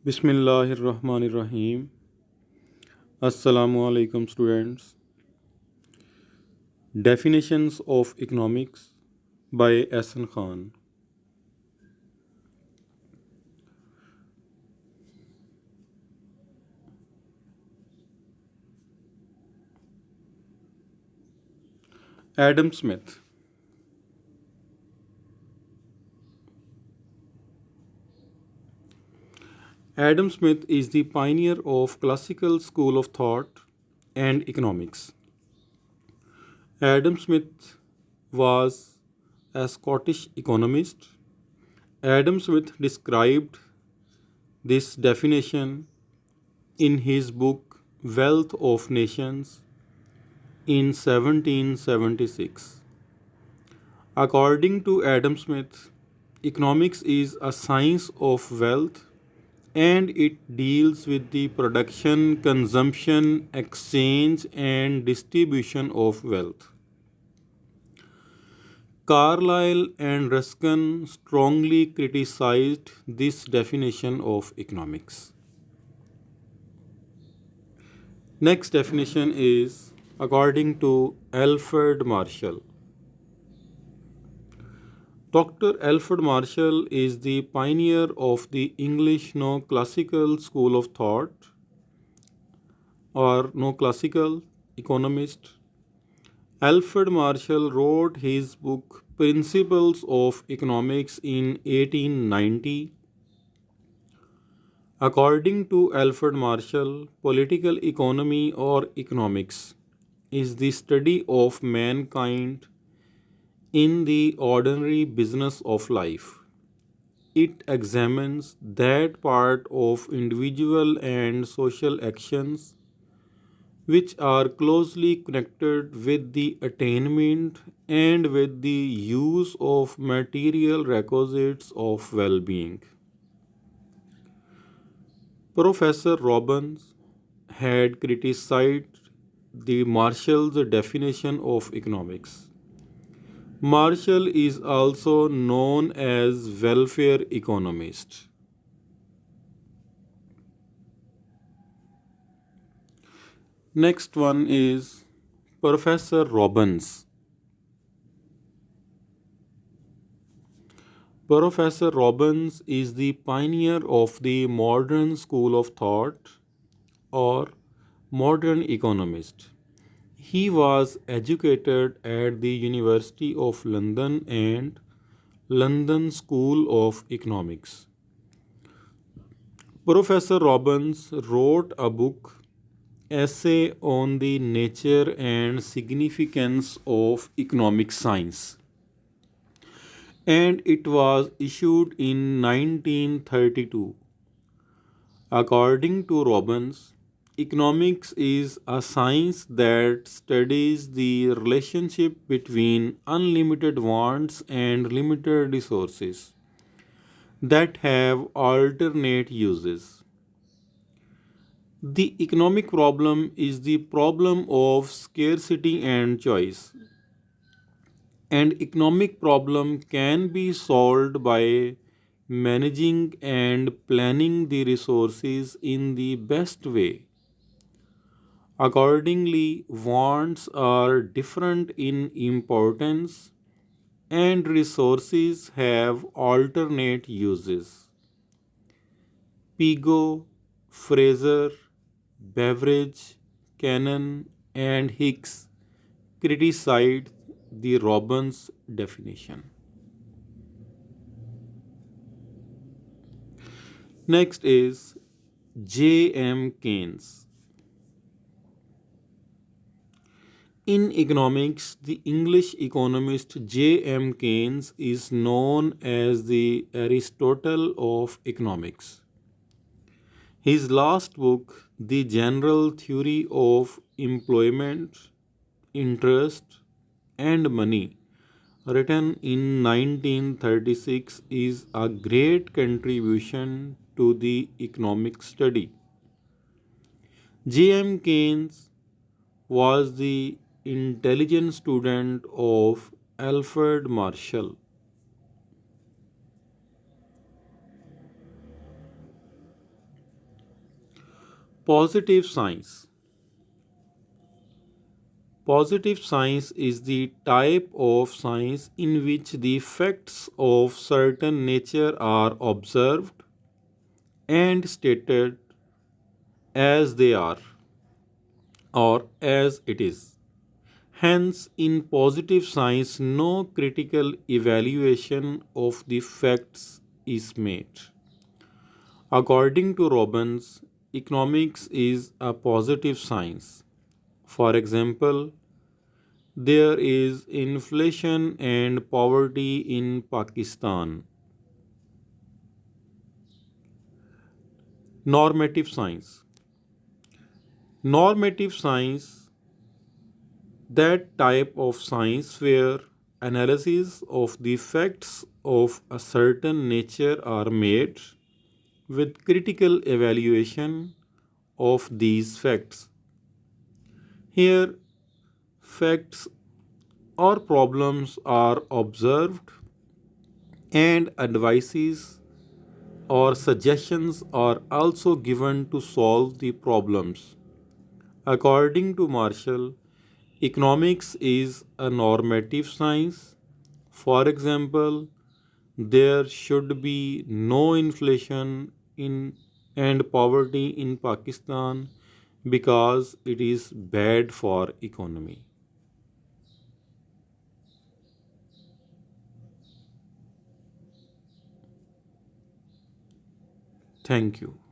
Bismillahirrahmanirrahim. Assalamu alaikum, students. Definitions of economics by Ahsan Khan. Adam Smith. Adam Smith is the pioneer of classical school of thought and economics. Adam Smith was a Scottish economist. Adam Smith described this definition in his book Wealth of Nations in 1776. According to Adam Smith, economics is a science of wealth and it deals with the production, consumption, exchange, and distribution of wealth. Carlyle and Ruskin strongly criticized this definition of economics. Next definition is according to Alfred Marshall. Dr. Alfred Marshall is the pioneer of the English no classical school of thought or no classical economist. Alfred Marshall wrote his book Principles of Economics in 1890. According to Alfred Marshall, political economy or economics is the study of mankind in the ordinary business of life. It examines that part of individual and social actions which are closely connected with the attainment and with the use of material requisites of well being. Professor Robbins had criticized the Marshall's definition of economics. Marshall is also known as welfare economist. Next one is Professor Robbins. Professor Robbins is the pioneer of the modern school of thought or modern economist. He was educated at the University of London and London School of Economics. Professor Robbins wrote a book, Essay on the Nature and Significance of Economic Science, and it was issued in 1932. According to Robbins, economics is a science that studies the relationship between unlimited wants and limited resources that have alternate uses. The economic problem is the problem of scarcity and choice. And economic problem can be solved by managing and planning the resources in the best way. Accordingly, wants are different in importance and resources have alternate uses. Pigot, Fraser, Beveridge, Cannon, and Hicks criticized the Robbins definition. Next is J. M. Keynes. In economics, the English economist J. M. Keynes is known as the Aristotle of economics. His last book, The General Theory of Employment, Interest, and Money, written in 1936, is a great contribution to the economic study. J. M. Keynes was the intelligent student of Alfred Marshall. Positive science. Positive science is the type of science in which the facts of certain nature are observed and stated as they are or as it is. Hence, in positive science, no critical evaluation of the facts is made. According to Robbins, economics is a positive science. For example, there is inflation and poverty in Pakistan. Normative science. Normative science, that type of science where analysis of the facts of a certain nature are made with critical evaluation of these facts. Here, facts or problems are observed and advices or suggestions are also given to solve the problems. According to Marshall, economics is a normative science. For example, there should be no inflation in and poverty in Pakistan because it is bad for economy. Thank you.